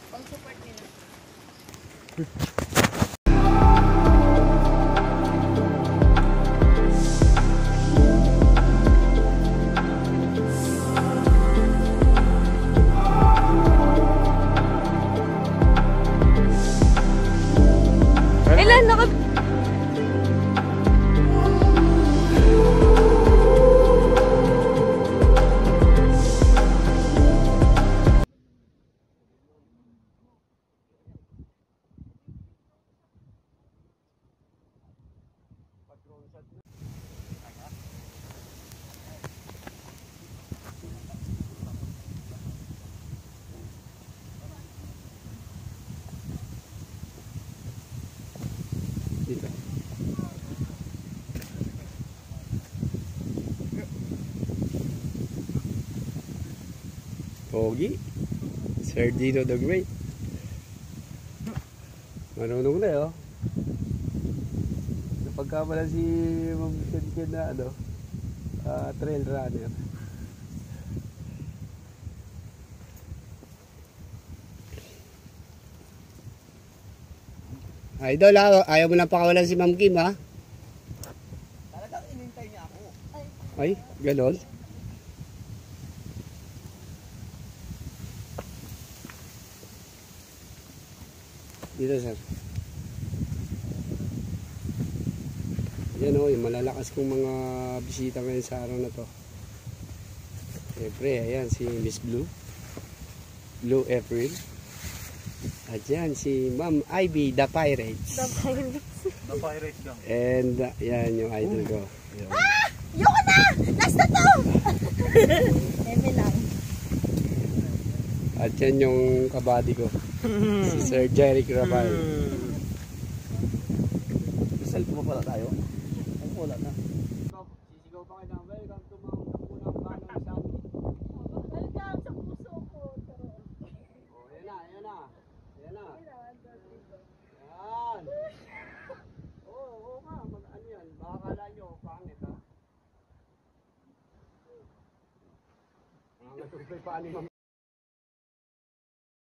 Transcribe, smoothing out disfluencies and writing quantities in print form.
Pang-support nila. Ilan naka... Dito. Pogi. Sir Dino the Great. Marunong na yun. Napagkamala si Ma'am Ken na ano, trail runner. Idol, ayaw mo na pakawalan si Ma'am Kim, ha? Talagang inintay niya ako. Ay, ganon. Dito, sir. Yan o, yung malalakas kong mga bisita ngayon sa araw na to. Siyempre, ayan si Miss Blue. Blue April. At yan si Ma'am Ivy, the Pirates. The Pirates. The Pirates lang. And yan yung idol ko. Yan. Ah! Yoko na! Last na to! Eme lang. At yan yung kabady ko. Si Sir Jerry Rabal. Self mo pala tayo? Ang wala na. Sisigaw pa kayo na, welcome to mga unang banang sa atin. Welcome sa puso ko. Oh, yan na, yan na. Yan na. Yan. Oo nga, ano yan, baka kala nyo, pangit ha. Ang natumpay pa ni Ma'am.